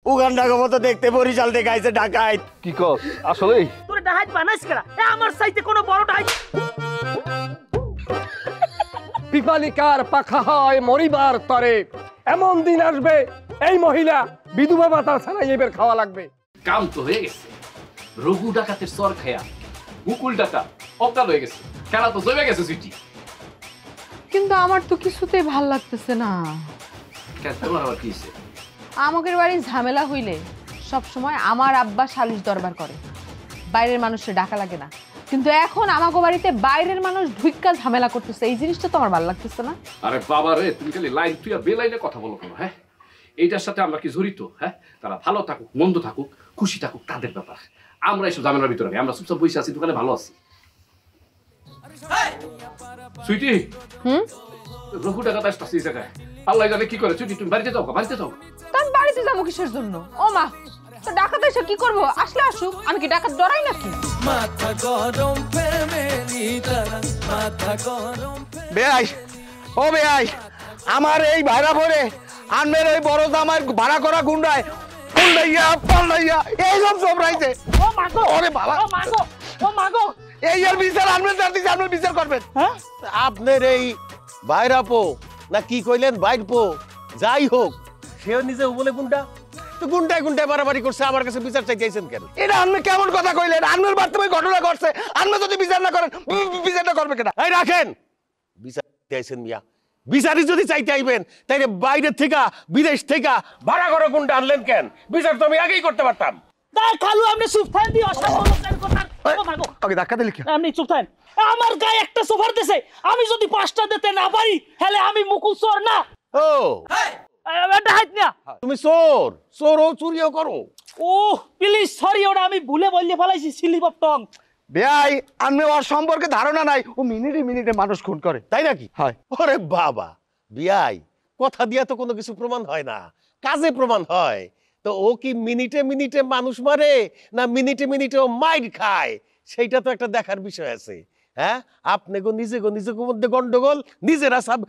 উগান্ডার মতো দেখতে বরিশাল থেকে আইছে ডাকাইত। কি কস আসলে তোরে ডাকাইত বানাইছ কেডা? আমার চাইতে কোনো বড় ডাকাইত। পিপালিকার পাখা হয় মরিবার তরে, এমন দিন আসবে এই মহিলা বিধবা ভাতা ছাড়া এবার খাওয়া লাগবে। কাম তো হয়ে গেছে, রঘু ডাকাতের সর খায়া মুকুল ডাকাত অকাল হয়ে গেছে, খেলা তো জমে গেছে সুইটি। কিন্তু আমার তো কিছুতেই ভাল লাগতেছে না। কেন তোমার আবার কি হয়েছে? আমাদের বাড়ির ঝামেলা হইলে সব সময় আমার আব্বা সালিশ দরবার করে, বাইরের মানুষের ডাকা লাগে না। কিন্তু এখন আমাগো বাড়িতে বাইরের মানুষ ঢুইক্কা ঝামেলা করতেছে, এই জিনিসটা তো আমার ভালো লাগতেছে না। আরে বাবা রে, তুমি খালি লাইন তুই বে লাইনে কথা বলো কেন? হ্যাঁ, এইটার সাথে আমরা কি জড়িত? হ্যাঁ, তারা ভালো থাকুক মন্দ থাকুক খুশি থাকুক তাদের ব্যাপার, আমরা এইসব ঝামেলার ভিতরে নেই। আমরা চুপচাপ বসে আছি, দোকানে ভালো আছি। সুইটি, রঘু ডাকাত আসতেছে এই জায়গায়, আল্লাহ জানে কি করে। সুইটি তুমি বাড়িতে যাও, বাড়িতে যাও। কারণ বাড়িতে যাবো কিসের জন্য? ও মা, তো ডাকাত এসে কি করবো? আসলে আসুক, আমি কি ডাকাত ডরাই নাকি? বেয়াই, ও বেয়াই, আমার এই ভাড়া ভরে আনমের ওই বড় জামার ভাড়া করা গুন্ডায় গুন্ডাইয়া পাল্লাইয়া এইসব সব রাইছে। ও মাগো, ওরে বাবা, ও মাগো, ও মাগো। এই এর বিচার আনমের জানতে আনমের বিচার করবেন। হ্যাঁ, আপনার এই ভাইরাপো না কি কইলেন বাইরপো, যাই হোক সেও নিজে বলে গুন্ডা, তো গুন্ডায় গুন্ডায় বাড়াবাড়ি করছে, আমার কাছে বিচার চাইতেছেন কেন? এটা আনমে কেমন কথা কইলেন? আনমের বাস্তবে ঘটনা ঘটছে, আনমে যদি বিচার না করেন বিচারটা করবে কেন? এই রাখেন বিচার চাইছেন মিয়া, বিচারই যদি চাইতে আইবেন তাইলে বাইরের থেকে বিদেশ থেকে ভাড়া করে গুন্ডা আনলেন কেন? বিচার তো আমি আগেই করতে পারতাম। দাই খালু, আপনি চুপ থাকেন দি অসাধারণ কথা। ও মাগো, ওকে ধাক্কা দিলি কি? আপনি চুপ থাকেন। আমার গায়ে একটা সোফার দেশে আমি যদি 5টা দিতে না পারি, তাহলে আমি মুকুল চোর না। ও ডাকাত না, তুমি চোর, চোরও চুরিও করো। ও প্লিজ সরি, ওটা আমি ভুলে বললে ফেলাইছি, স্লিপ অফ টং। বেয়াই, আনমে ওর সম্পর্কে ধারণা নাই, ও মিনিটে মিনিটে মানুষ খুন করে, তাই নাকি? হয়। ওরে বাবা, বিয়াই কথা দিয়া তো কোনো কিছু প্রমাণ হয় না, কাজে প্রমাণ হয়। তো ও কি মিনিটে মিনিটে মানুষ মারে না মিনিটে মিনিটে ও মাইর খায়, সেইটা তো একটা দেখার বিষয় আছে। হ্যাঁ, আপনি গো নিজে মধ্যে গন্ডগোল নিজেরা সব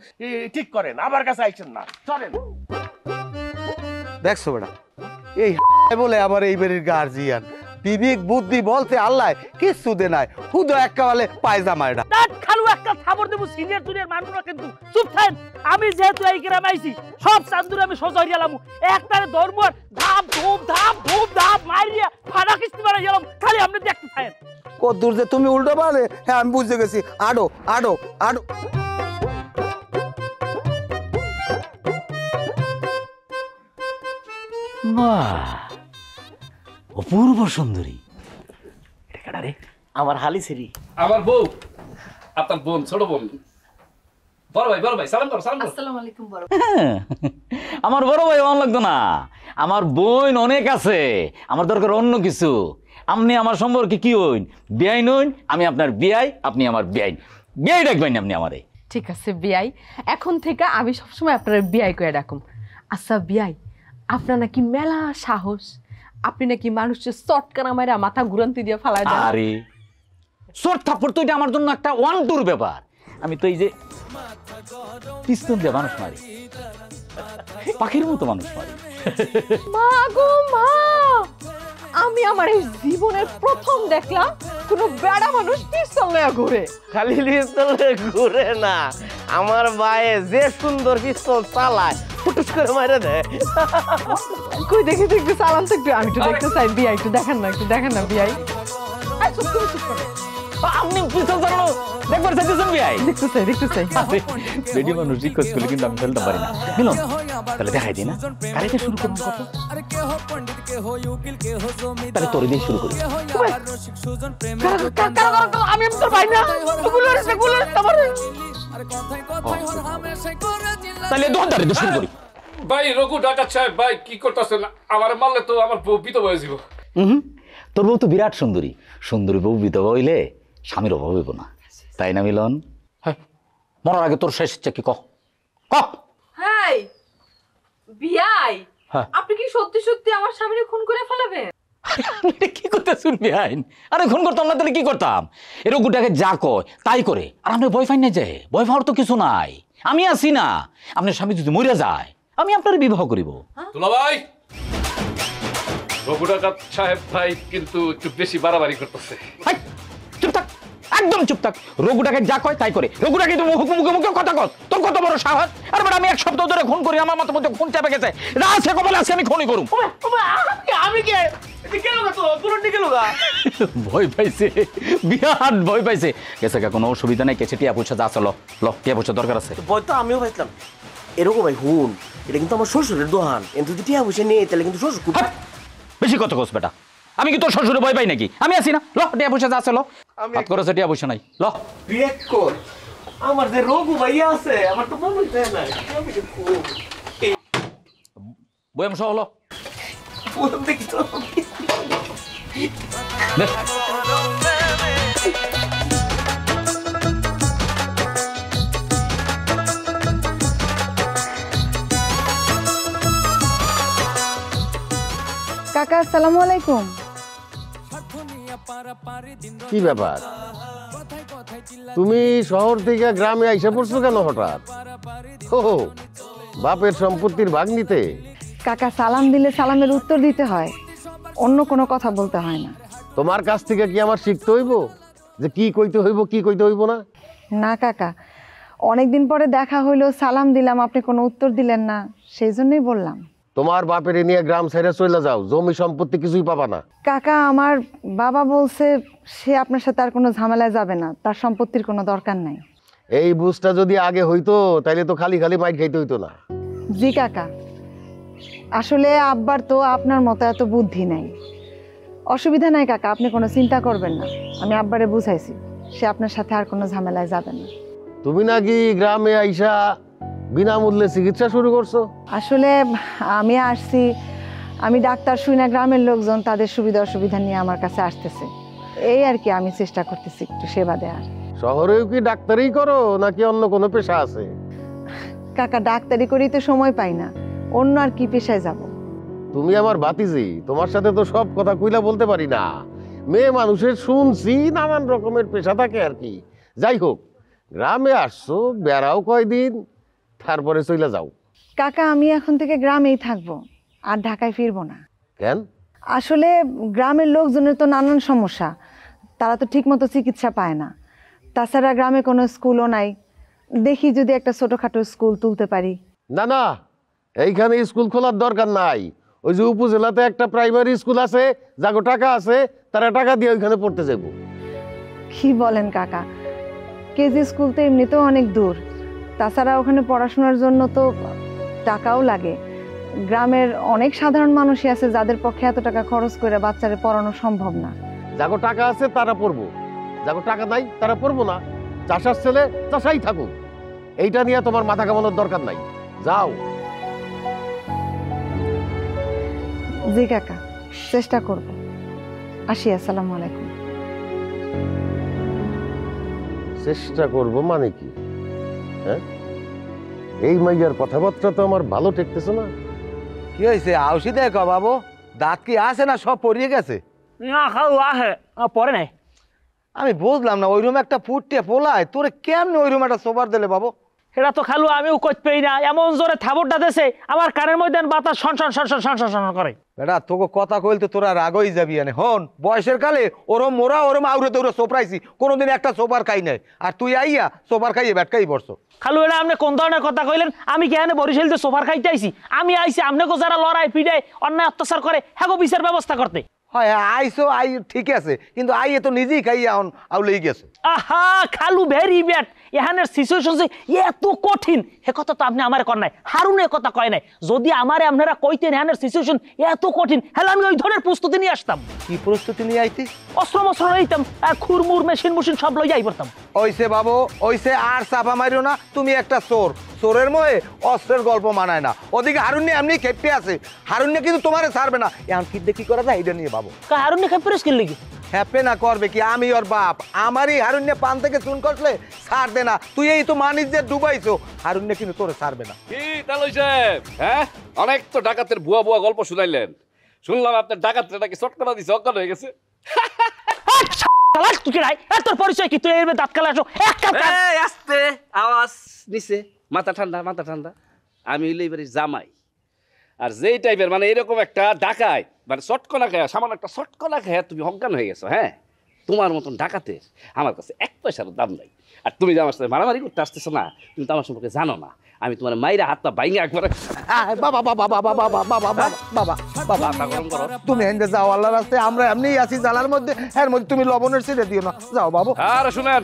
ঠিক করেন, আমার কাছে আইছেন না, চলেন। দেখছো বেটা, এই বলে আমার এই বাড়ির গার্জিয়ান, বিবেক বুদ্ধি বলতে আল্লাহ কিচ্ছু দে নাই, হুদো একেবারে পায়জামা। এটা দাঁত খালু একটা খবর দেবো, সিনিয়র জুনিয়র মানবো না কিন্তু। চুপ থাকেন, আমি যেহেতু এই গ্রামে আইছি, সব চান্দুরে আমি সোজা হইয়ালাম, একটারে ধর্মর ধাপ ধুপ ধাপ মারিয়া ফাড়া কিস্তি মারা গেলাম, খালি আপনি দেখতে থাকেন। কদ্দূর যে তুমি উল্টো পারে, হ্যাঁ আমি বুঝতে গেছি। আডো আডো আডো। অপূর্ব সুন্দরী। আমার হালি সিরি, আমার বউ, আপনার বোন, ছোট বোন। বড় ভাই সালাম করো, সালাম করো। আসসালামু আলাইকুম বড়। আমার বড় ভাই অন লাগতো না, আমার বোন অনেক আছে, আমার দরকার অন্য কিছু। আপনি আমার সম্পর্কে কি হইন? বিয়াই নইন, আমি আপনার বিয়াই, আপনি আমার বিয়াই। বিয়াই ডাকবেন আপনি আমারে। ঠিক আছে বিয়াই, এখন থেকে আমি সবসময় আপনার বিয়াই করে ডাকুম। আচ্ছা বিয়াই, আপনার নাকি মেলা সাহস, আপনি নাকি মানুষের চটকানা মারা মাথা ঘুরান্তি দিয়ে ফালায় দেন। আরে শর্ট থাপ্পড় তো এটা আমার জন্য একটা 1-2 ব্যাপার। আমি তো এই যে পিস্তল দিয়ে মানুষ মারি, পাখির মতো মানুষ মারি। মা গো মা, আমি আমার এই জীবনের প্রথম দেখলাম কোনো বেড়া মানুষ পিস্তল নিয়ে ঘুরে। খালি পিস্তল ঘুরে না, আমার ভাইয়ে যে সুন্দর পিস্তল চালায়, ফুটুস করে মারে দেয়। কই দেখি তো একটু চালান তো একটু, আমি একটু দেখতে চাই। বিয়াই একটু দেখেন না বিয়াই। চুপ করে আপনি পিস্তল চালানো দেখবার চাইতেছেন বিয়াই? দেখতে চাই। রেডি মানুষ রিকোয়েস্ট করলে কিন্তু আমি ফেলতে পারি না। মিলন তাহলে দেখাই দিই না, কারিটা শুরু করুন কত, তাহলে তোর দিয়ে শুরু করি। আমি তোর ভাই না, তাহলে দোকানদারে দিয়ে শুরু করি। ভাই রঘু ডাকাত সাহেব, ভাই কি করতেছেন? আমার মারলে তো আমার বউ বিধবা হয়ে যাব। তোর বউ তো বিরাট সুন্দরী, সুন্দরী বউ বিধবা হইলে স্বামীর অভাব হইব না, তাই না মিলন? হ্যাঁ, মরার আগে তোর শেষ ইচ্ছা কি কহ? হাই বিয়াই, হ্যাঁ। আপনি কি সত্যি আমার স্বামীকে খুন করে ফেলাবেন? কি করতে শুনবি আইন? আরে খুন করতাম না তাহলে কি করতাম? এরকম গুটাকে যা কয় তাই করে, আর আমরা ভয় পাই না যে, ভয় পাওয়ার তো কিছু নাই। আমি আছি না, আপনার স্বামী যদি মরে যায় আমি আপনার বিবাহ করিব। দুলা ভাই রঘু ডাকাত সাহেব ভাই কিন্তু একটু বেশি বাড়াবাড়ি করতেছে। হাই, চুপ থাক, একদম চুপ থাক। রঘুটাকে যা কয় তাই করে। রঘুটাকে তুমি মুখে মুখে কথা কর, তোর কত বড় সাহস? আর আমি 1 সপ্তাহ ধরে খুন করি, আমার মাথার মধ্যে খুন চাপে গেছে। রাসে কবলে আজকে আমি খুনই করুম। আমি কে গেল তো পুরো গেল গা। ভয় পাইছে, বিরাট ভয় পাইছে। গেছে কোনো অসুবিধা নাই, কেছে টিয়া পয়সা যা চলো ল, টিয়া পয়সা দরকার আছে। ভয় তো আমিও পাইছিলাম। এরকম ভাই হুন, এটা কিন্তু আমার শ্বশুরের দোহান, কিন্তু যদি টিয়া বসে নিয়ে তাহলে কিন্তু শ্বশুর খুব হাট, বেশি কথা কস বেটা। আমি কি তোর শ্বশুরে ভয় পাই নাকি? আমি আছি না, ল টিয়া পয়সা যা চলো। হাত করেছে টিয়া পয়সা নাই, ল। বিয়ে কর। আমার যে রঘু ভাইয়া আছে, আমার তো মনে হয় না বয়াম সহ হলো দেখি তো। কাকা আসসালামু আলাইকুম। কি ব্যাপার, তুমি শহর থেকে গ্রামে আইসা পড়ছো কেন হঠাৎ? ও বাপের সম্পত্তির ভাগ নিতে? কাকা সালাম দিলে সালামের উত্তর দিতে হয়, অন্য কোনো কথা বলতে হয় না। তোমার কাছ থেকে কি আমার শিখতে হইব যে কি কইতে হইব কি কইতে হইব না? না কাকা, অনেকদিন পরে দেখা হইলো, সালাম দিলাম, আপনি কোনো উত্তর দিলেন না, সেই জন্যই বললাম। তোমার বাপের নিয়ে গ্রাম ছেড়ে চলে যাও, জমি সম্পত্তি কিছুই পাবা না। কাকা আমার বাবা বলছে সে আপনার সাথে আর কোনো ঝামেলায় যাবে না, তার সম্পত্তির কোনো দরকার নাই। এই বুঝটা যদি আগে হইতো তাইলে তো খালি খালি মাইর খাইতে হইতো না। জি কাকা, আসলে আব্বার তো আপনার মতো এত বুদ্ধি নাই। অসুবিধা নাই কাকা, আপনি কোনো চিন্তা করবেন না, আমি আব্বারে বুঝাইছি, সে আপনার সাথে আর কোনো ঝামেলায় যাবে না। তুমি নাকি গ্রামে আইসা বিনামূল্যে চিকিৎসা শুরু করছো? আসলে আমি আসছি, আমি ডাক্তার শুই না, গ্রামের লোকজন তাদের সুবিধা অসুবিধা নিয়ে আমার কাছে আসতেছে, এই আর কি, আমি চেষ্টা করতেছি একটু সেবা দেওয়ার। শহরেও কি ডাক্তারই করো নাকি অন্য কোনো পেশা আছে? কাকা ডাক্তারি করেই তো সময় পাই না, অন্য আর কি পেশায় যাব। তুমি আমার ভাতিজি, তোমার সাথে তো সব কথা কইলা বলতে পারি না। মেয়ে মানুষের শুনছি নানান রকমের পেশা থাকে আর কি। যাই হোক, গ্রামে আসছো, বেড়াও কয়দিন, তারপরে চলে যাও। কাকা আমি এখন থেকে গ্রামেই থাকবো, আর ঢাকায় ফিরবো না। কেন? আসলে গ্রামের লোকজনের তো নানান সমস্যা, তারা তো ঠিকমতো চিকিৎসা পায় না, তাছাড়া গ্রামে কোনো স্কুলও নাই, দেখি যদি একটা ছোটোখাটো স্কুল তুলতে পারি। না না, এইখানে স্কুল খোলার দরকার নাই। ওই যে উপজেলাতে একটা প্রাইমারি স্কুল আছে, যাগো টাকা আছে, তারা টাকা দিয়ে ওইখানে পড়তে যাবো। কি বলেন কাকা, কেজি স্কুল তো এমনিতেও অনেক দূর, তাছাড়া ওখানে পড়াশোনার জন্য তো টাকাও লাগে। গ্রামের অনেক সাধারণ মানুষই আছে যাদের পক্ষে এত টাকা খরচ করে বাচ্চারে পড়ানো সম্ভব না। যাগো টাকা আছে তারা পড়বো, যাগো টাকা নাই তারা পড়বো না। চাষার ছেলে চাষাই থাকুক, এইটা নিয়ে তোমার মাথা কামানোর দরকার নাই। যাও। জি কাকা, চেষ্টা করব। আসি, আসসালামু আলাইকুম। চেষ্টা করব মানে কি? হ্যাঁ, এই মাইয়ার কথাবার্তা তো আমার ভালো ঠেকতেছে না। কি হয়েছে? আউসি দেখো বাবু, দাঁত কি আছে না সব পড়িয়ে গেছে? না খাও আহে পরে নাই। আমি বুঝলাম না, ওই রুমে একটা ফুটতে পোলায় তোরে কেমনে ওই রুমে একটা সোফার দিলে বাবু? এটা তো খালু আমিও করতে পারি না, এমন জোরে থাবরটা দেছে আমার কানের মধ্যে বাতাস শন শন শন শন শন শন করে। বেটা তোকে কথা কইল তো তোরা রাগই যাবি আনে। হন বয়সের কালে ওরম মোরা ওরম আউরে দৌড়ে সোপরাইছি, কোনোদিন একটা সোপার খাই নাই, আর তুই আইয়া সোপার খাইয়ে ব্যাটকাই পড়ছো। খালু এটা আপনি কোন ধরনের কথা কইলেন? আমি কি এখানে বরিশালতে সোফার খাইতে আইছি? আমি আইছি আপনাকে যারা লড়াই পিড়াই অন্যায় অত্যাচার করে হ্যাগো বিচার ব্যবস্থা করতে। হয় আইসো, আই ঠিক আছে, কিন্তু আইয়ে তো নিজেই খাইয়া আউলেই গেছে। আহা খালু ভেরি ব্যাড, এখানের সিচুয়েশন যে এত কঠিন হে কথা তো আপনি আমার কর নাই, হারুনে কথা কয় নাই। যদি আমারে আপনারা কইতেন এখানের সিচুয়েশন এত কঠিন, হ্যালো আমি ওই ধরনের প্রস্তুতি নিয়ে আসতাম। কি প্রস্তুতি নিয়ে আইতি? অস্ত্র মস্ত্র লইতাম, খুরমুর মেশিন মুশিন সব লই যাই পড়তাম। ওইসে বাবু ওইসে, আর চাপা মারিও না, তুমি একটা চোর, চোরের ময়ে অস্ত্রের গল্প মানায় না। ওদিকে হারুন্যে এমনি খেপে আছে, হারুন্যে কিন্তু তোমারে ছাড়বে না। এখন কি দেখি করা যায় এটা নিয়ে বাবু। হারুন্যে খেপে স্কিল লিখি হ্যাপে না করবে কি? আমি ওর বাপ, আমারই হারুন্যে পান থেকে চুন করলে ছাড় দে না। তুই এই তো মানিস যে ডুবাইছো, হারুন্যে কিন্তু তোরে ছাড়বে না। কি তালুই সাহেব, হ্যাঁ অনেক তো ডাকাতের বুয়া বুয়া গল্প শুনাইলেন, শুনলাম আপনার ডাকাতরা নাকি চটকনা দিছে, অজ্ঞান হয়ে গেছে। তোর পরিচয় কি? তুই দাঁত কালে আসো এক কাপ আস্তে আওয়াজ নিচে, মাথা ঠান্ডা মাথা ঠান্ডা। আমি হইলে এবারে জামাই, আর যেই টাইপের মানে এরকম একটা ডাকায় মানে চটকনা খেয়া সামান্য একটা চটকনা খেয়া তুমি অজ্ঞান হয়ে গেছো। হ্যাঁ, তোমার মতন ডাকাতের আমার কাছে 1 পয়সারও দাম নাই। আর তুমি যে আমার সাথে মারামারি করতে আসতেছো না, তুমি তো আমার সম্পর্কে জানো না। আমি তোমার মাইরা হাতটা বাইঙ্গা একবারে বাবা বাবা বাবা বাবা বাবা বাবা বাবা গরম করো। তুমি এনে যাও আল্লাহর রাস্তায়, আমরা এমনিই আছি জালার মধ্যে, এর মধ্যে তুমি লবণের ছিটে দিও না। যাও বাবু। আরে শুনেন,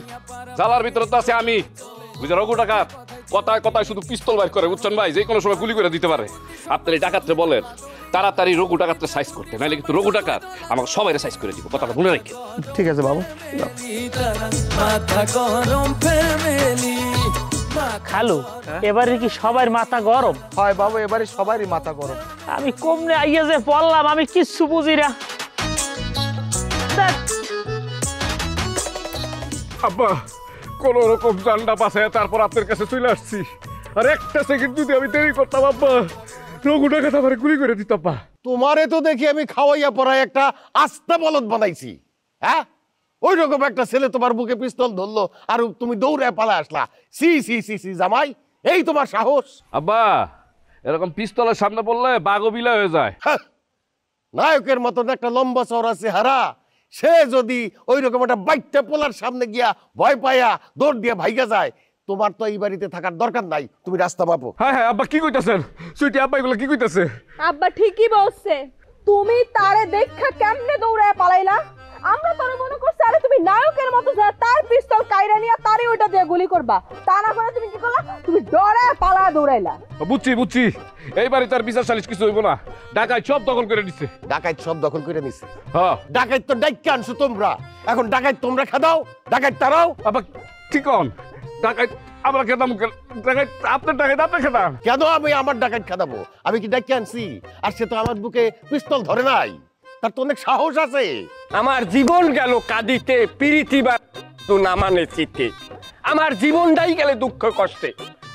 জালার ভিতরে তো আছে আমি, বুঝে রঘু ডাকাত কথায় কথায় শুধু পিস্তল বাইর করে, বুঝছেন ভাই, যে কোনো সময় গুলি করে দিতে পারে। আপনার এই ডাকাতরে বলেন তাড়াতাড়ি রঘু ডাকাতরে সাইজ করতে, নাহলে কিন্তু রঘু ডাকাত আমাকে সবাই সাইজ করে দিব, কথাটা মনে রাখি। ঠিক আছে বাবু। খালু এবারে কি সবার মাথা গরম? হয় বাবু, এবারে সবারই মাথা গরম। আমি কমনে আইয়া যে পড়লাম, আমি কিচ্ছু বুঝি না। আব্বা কোন রকম জানটা বাঁচায় তারপর আপনার কাছে চলে আসছি। আর একটা সেকেন্ড যদি আমি দেরি করতাম আব্বা, রঘু ডাকাত আমার গুলি করে দিত আব্বা। তোমারে তো দেখি আমি খাওয়াইয়া পড়ায় একটা আস্তা বলদ বানাইছি। হ্যাঁ, ওই রকম একটা ছেলে তোমার বুকে পিস্তল ধরলো আর তুমি দৌড়ে পালা আসলা। সি সি সি সি জামাই, এই তোমার সাহস? আব্বা এরকম পিস্তলের সামনে পড়লে বাঘও বিলা হয়ে যায়। হ্যাঁ, নায়কের মতন একটা লম্বা চওড়া চেহারা, সে যদি ওই রকম একটা বাইকটা পোলার সামনে গিয়া ভয় পাইয়া দৌড় দিয়ে ভাইগা যায়, তোমার তো এই বাড়িতে থাকার দরকার নাই। তুমি রাস্তা মাপো। হ্যাঁ হ্যাঁ আব্বা কি কইতাছেন? সুইটি আব্বা এগুলো কি কইতাছে? আব্বা ঠিকই বলছে। তুমি তারে দেখা কেমনে দৌড়ায় পালাইলা? আমরা তোরে মনে করছি আরে তুমি নায়কের মতো যা তার পিস্তল কাইরা নিয়া তারে ওইটা দিয়ে গুলি করবা, তা না করে তুমি কি করলা? তুমি ডরে পালা দৌড়াইলা। বুঝছি বুঝছি, এই বাড়ি তার বিচার সালিশ কিছু হইব না, ডাকাত সব দখল করে নিচ্ছে। ডাকাইত সব দখল করে নিছে? হ্যাঁ, ডাকাইত তো ডাইকা আনছো তোমরা, এখন ডাকাইত তোমরা খেদাও, ডাকাইত তারাও। আবার ঠিক কন, ডাকাত আমরা খেতাম, ডাকাত আপনার ডাকাত আপনি খেতাম কেন? আমি আমার ডাকাইত খেদাবো? আমি কি ডাইকা আনছি? আর সে তো আমার বুকে পিস্তল ধরে নাই, তার তো অনেক সাহস আছে। আমার জীবন গেল কাঁদিতে, পিরিতি বা না মানে চিতে। আমার জীবনটাই গেলে দুঃখ কষ্টে,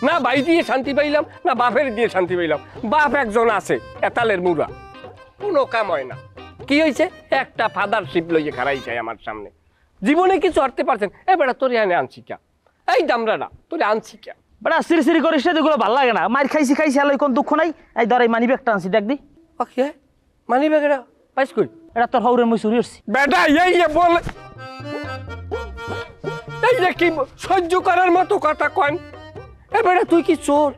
না ভাই দিয়ে শান্তি পাইলাম না বাপের দিয়ে শান্তি পাইলাম। বাপ একজন আছে এতালের মুড়া, কোনো কাম হয় না। কি হয়েছে? একটা ফাদারশিপ লইয়ে খারাই যায় আমার সামনে। জীবনে কিছু হারতে পারছেন? এ বেটা তোরে আনে আনছি কা, এই দামরাটা তোরে আনছি কা। বেটা সিরি সিরি করিস না, এগুলো ভালো লাগে না। মার খাইছি খাইছি, আলো কোন দুঃখ নাই। এই ধর এই মানি ব্যাগটা আনছি, দেখ দি। ওকে মানি ব্যাগটা পাইস কই? এটা তোর হাউরে মই চুরি করছি। বেটা এই যে বল, এই যে কি সহ্য করার মতো কথা কন। এ বেটা তুই কি চোর?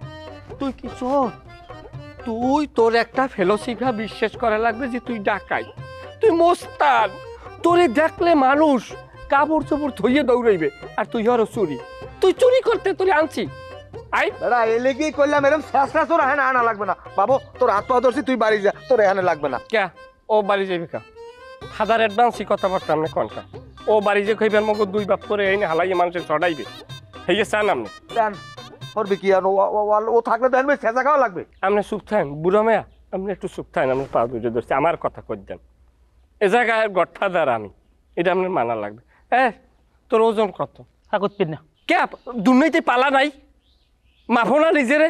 তুই কি চোর? তুই তোর একটা ফেলোশিপা বিশ্বাস করা লাগবে যে তুই ডাকাই, তুই মোস্তান। তোরে দেখলে মানুষ কাপড় চোপড় ধুইয়ে দৌড়াইবে, আর তুই হরো চুরি। তুই চুরি করতে তোরে আনছি। আই দাদা এলে কি করলাম, এরকম শেষটা তোর এখানে আনা লাগবে না। বাবু তোর হাত পা ধরছি, তুই বাড়ি যা, তোর এখানে লাগবে না। কে ও বাড়ি যাবি কা? ফাদার অ্যাডভান্সই কথাবার্তা আপনি কনকা। ও বাড়ি যে খাইবেন মগ দুই বাপ করে এই হালাইয়ে মানুষের চড়াইবে, এই যে চান আপনি দেন করবি কি? আর ও থাকলে তো এমনি ছেঁচা খাওয়া লাগবে। আপনি চুপ থাকেন বুড়া মেয়া, আপনি একটু চুপ থাকেন। আপনি পা দুটো ধরছি, আমার কথা কই দেন। এ জায়গায় গডফাদার আমি, এটা আপনার মানা লাগবে। তোর ওজন কত? কাগজ পিন না কে দুর্নীতি পালা নাই, মাফো না নিজেরে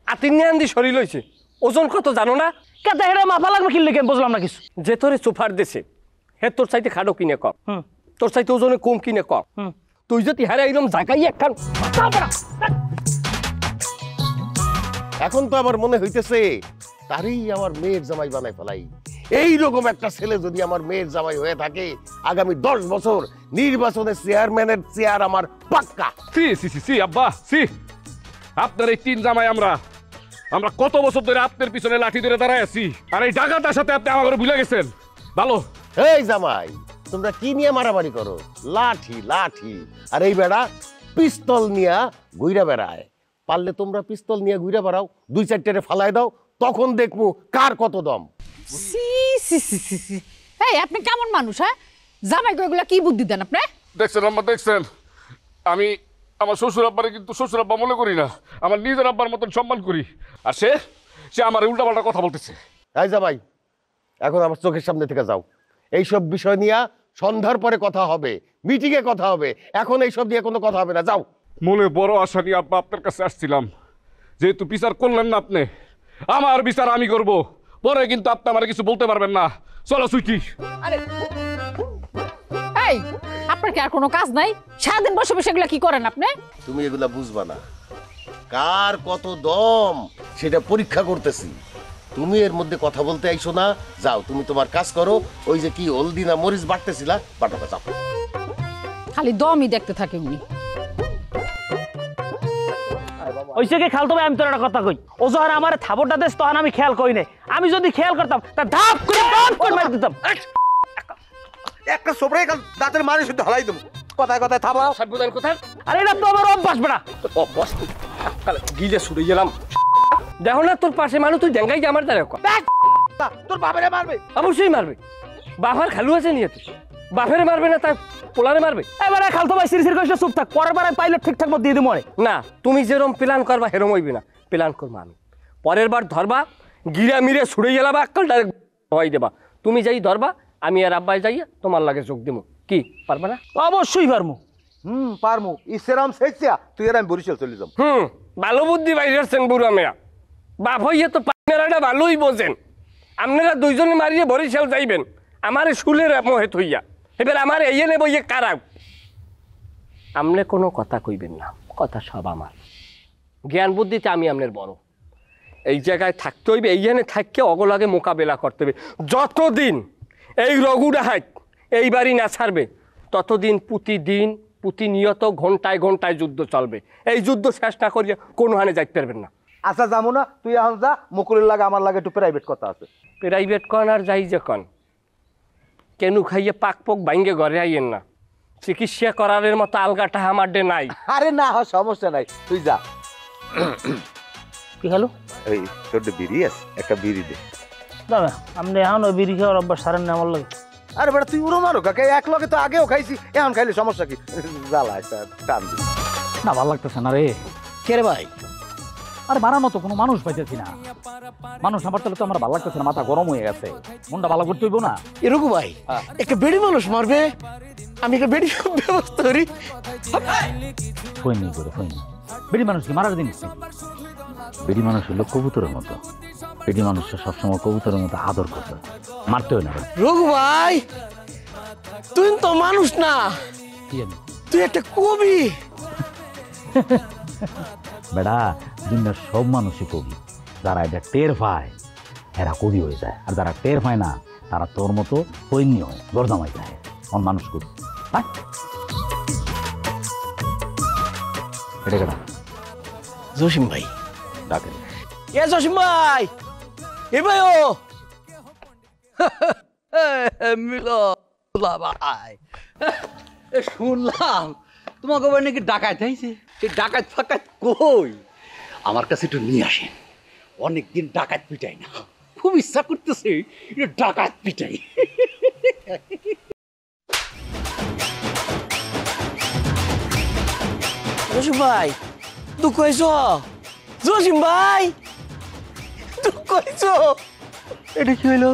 আতিন নিয়ে আন্দি সরি লইছে। ওজন কত জানো না? কে দেখে মাফা লাগবে কিনলে কেন বুঝলাম না কিছু। যে তোরে সোফার দেশে হে তোর চাইতে খাটো কিনে কম, তোর চাইতে ওজনে কম কিনে কম। তুই যদি হারে একদম জাগাই একখান। এখন তো আমার মনে হইতেছে তারই আমার মেয়ের জামাই বানাই ফেলাই। এইরকম একটা ছেলে যদি আমার মেয়ের জামাই হয়ে থাকে, আগামী 10 বছর নির্বাচনে চেয়ারম্যানের চেয়ার আমার পাক্কা। সি সি সি সি আব্বা সি, আপনার এই 3 জামাই আমরা কত বছর ধরে আপনার পিছনে লাঠি ধরে দাঁড়ায় আছি, আর এই ডাকাতার সাথে আপনি আমার ভুলে গেছেন। ভালো এই জামাই, তোমরা কি নিয়ে মারামারি করো? লাঠি লাঠি, আর এই বেড়া পিস্তল নিয়ে ঘুইরা বেড়ায়। পারলে তোমরা পিস্তল নিয়ে ঘুরে বেড়াও, 2-4টা ফালাই দাও, তখন দেখবো কার কত দম। এই আপনি কেমন মানুষ? হ্যাঁ, জামাইকে এগুলা কি বুদ্ধি দেন আপনি? দেখছেন আম্মা, দেখছেন আমি আমার শ্বশুর আব্বারে কিন্তু শ্বশুর আব্বা মনে করি না, আমার নিজের আব্বার মতন সম্মান করি। আর সে আমার উল্টাপাল্টা কথা বলতেছে। এই জামাই, এখন আমার চোখের সামনে থেকে যাও। এইসব বিষয় নিয়ে সন্ধ্যার পরে কথা হবে, মিটিংয়ে কথা হবে। এখন এইসব নিয়ে কোনো কথা হবে না, যাও। মনে বড় আশা নিয়ে আব্বা আপনার কাছে আসছিলাম, যেহেতু বিচার করলেন না আপনি, আমার বিচার আমি করব। পরে কিন্তু আপনি আমার কিছু বলতে পারবেন না। চলো সুইটি। আরে এই, আপনার কি আর কোনো কাজ নাই? সারাদিন বসে বসে এগুলা কি করেন আপনি? তুমি এগুলা বুঝবা না, কার কত দম সেটা পরীক্ষা করতেছি। তুমি এর মধ্যে কথা বলতে আইছো না। যাও তুমি তোমার কাজ করো। ওই যে কি হলদি না মরিচ বাটতেছিলা, বাটাটা চাপো। খালি দমই দেখতে থাকে উনি। ওইসে কি খালতো ভাই, আমি তোর একটা কথা কই, ও যখন আমার থাবরটা দেশ তখন আমি খেয়াল করি নাই। আমি যদি খেয়াল করতাম তা ধাপ করে বাপ করে মার দিতাম। একটা সোপরে দাঁতের মারি শুদ্ধ হালাই দেবো। কথায় কথায় থামাও। সাবধান কোথায়? আরে এটা তো আমার অভ্যাস বেটা। অভ্যাস গিলে ছুড়ে গেলাম। দেখো না তোর পাশে মানুষ, তুই ডেঙ্গাই যে আমার দ্বারা তোর বাবারে মারবে। অবশ্যই মারবে। বাবার খালু আছে নিয়ে তুই বাপেরে মারবে না, তাই পোলারে মারবে। এবারে খালতো ভাই সিরিসির কইছে চুপ থাক, পরের বার পাইলে ঠিকঠাক মত দিয়ে দিমু। না, তুমি যেরকম প্ল্যান করবা সেরকম হইবে না। প্ল্যান করবো আমি। পরের বার ধরবা, গিরা মিরে ছুড়ে গেলাবা, আক্কাল ডাইরেক্ট হওয়াই দেবা। তুমি যাই ধরবা, আমি আর আব্বাই যাইয়া তোমার লাগে যোগ দেবো। কি পারবা না? অবশ্যই পারমু। পারমু। ইসেরাম শেষিয়া তুই আর আমি বরিশাল চলে যাব। ভালো বুদ্ধি বাইরেছেন বুড়া মেয়া। বাপ হইয়া তো পাইনারাটা ভালোই বোঝেন। আপনারা দুইজনে মারিয়ে বরিশাল যাইবেন আমার শুলের মোহে থইয়া। এবার আমার এই নেব ইয়ে কারাও। আমনে কোনো কথা কইবেন না, কথা সব আমার। জ্ঞান বুদ্ধিতে আমি আপনার বড়। এই জায়গায় থাকতে হইবে, এইখানে থাকতে অগলাগে মোকাবেলা করতে হবে। যতদিন এই রঘুটা হাইট এই বাড়ি না ছাড়বে, ততদিন প্রতিনিয়ত ঘন্টায় ঘন্টায় যুদ্ধ চলবে। এই যুদ্ধ শেষ না করিয়া কোনো হানে যাইতে পারবেন না। আচ্ছা যাবো না, তুই এখন যা। মুকুলের লাগে আমার লাগে একটু প্রাইভেট কথা আছে। প্রাইভেট কন আর যাই যে কন, কেনু খাইয়ে পাক পোক ভাঙ্গে ঘরে আইয়েন না। চিকিৎসা করার মতো আলগাটা আমার ডে নাই। আরে না, সমস্যা নাই, তুই যা। কি খালো? এই তোর বিড়ি আছে, একটা বিড়ি দে। দাদা আপনি এখন ওই বিড়ি খাওয়ার অভ্যাস সারেন না আমার লাগে। আরে বেটা তুই উড়ো মারো কাকে, এক লগে তো আগেও খাইছি, এখন খাইলে সমস্যা কি? জ্বালা টান দি না, ভালো লাগতেছে না রে। কে রে ভাই? আরে মারার মতো কোনো মানুষ পাইতেছি না। মানুষ না পারতে তো আমার ভালো লাগতেছে না, মাথা গরম হয়ে গেছে, মনটা ভালো করতে হইব না। এরকম ভাই একটা বেড়ি মানুষ মারবে, আমি একটা বেড়ি ব্যবস্থা করি। ফইনি করে ফইনি। বেড়ি মানুষ কি মারার জিনিস? বেড়ি মানুষ হলো কবুতরের মতো। বেড়ি মানুষটা সবসময় কবুতরের মতো আদর করতে, মারতে হয় না। রঘু ভাই তুই তো মানুষ না, তুই একটা কবি। বেড়া দুনিয়ার সব মানুষই কবি। যারা এটা টের পায় এরা কবি হয়ে যায়, আর যারা টের পায় না তারা তোর মতো পৈন্য হয়, গরদামাই যায়। অন মানুষ কবি। এটা কেটা? জসিম ভাই ডাকে। এ জসিম ভাই, এ ভাই ও ভাই শুনলাম তোমাকে ভাই নাকি ডাকাত হয়েছে। সেই ডাকাত ফাকাত কই? আমার কাছে একটু নিয়ে আসেন। অনেকদিন ডাকাত পিটাই না, খুব ইচ্ছা করতেছে ডাকাত পিটাই। জসিম ভাই দুঃখ হয়েছ? জসিম ভাই দুঃখ হয়েছ? এটা কি হইলো?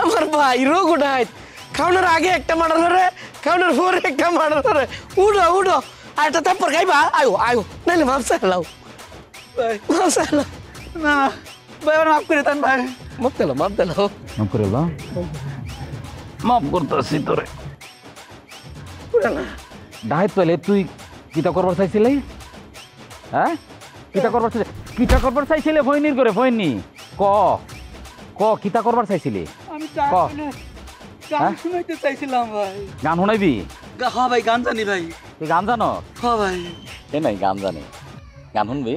আমার ভাই রঘু ডাইট খাওয়ানোর আগে একটা মার্ডার করে, খাওয়ানোর পরে একটা মার্ডার করে। উঠো উঠো, আর একটা তারপর খাইবা। আয়ো আয়ো, নাইলে মাপ চালাও, মাপ চালাও। না ভাই মাফ করে দেন ভাই। মাপ দিলাম, মাপ দিলাম, মাফ করে দাও। মাফ করতেছি তোরে। ডাইত পেলে তুই কিতা করবার চাইছিলি? হ্যাঁ কিতা করবার চাইছিলি? কিতা করবার চাইছিলে? ফইনির করে ফইনি ক ক কিতা করবার চাইছিলি? আমি ক গান শুনাইতে চাইছিলাম ভাই। গান শুনাইবি? হ্যাঁ ভাই গান জানি ভাই। তুই গান জানো? হ্যাঁ ভাই। এ নাই গান জানি, গান শুনবি?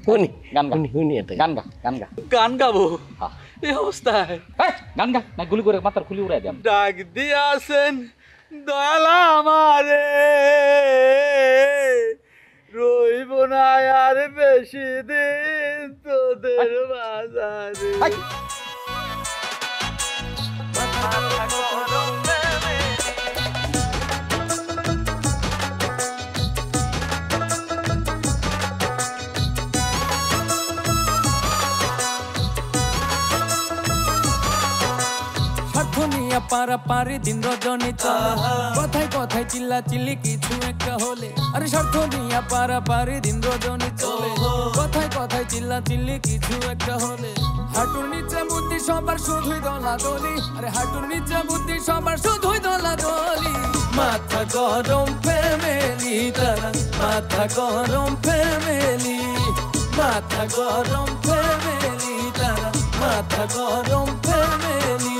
শুনি গান গা, শুনি এটা গান গা, গান গা। গান গাবো এই অবস্থায়? গান গা, না গুলি করে মাথার খুলি উড়াই দেন। ডাক দিয়াছেন দয়ালা আমারে, রইব না আর বেশি দিন তোদের বাজারে। পারাপারি দিন রজনী চলে, কথায় কথায় চিল্লা চিল্লি কিছু একটা হলে। আরে স্বার্থ নিয়া পারাপারি দিন রজনী চলে, কথায় কথায় চিল্লা চিল্লি কিছু একটা হলে। হাঁটুর নিচে বুদ্ধি সবার শুধুই দলাদলি, আরে হাঁটুর নিচে বুদ্ধি সবার শুধুই দলাদলি। মাথা গরম ফ্যামিলি তারা, মাথা গরম ফ্যামিলি, মাথা গরম ফ্যামিলি তারা। মাথা গরম ফেমেলি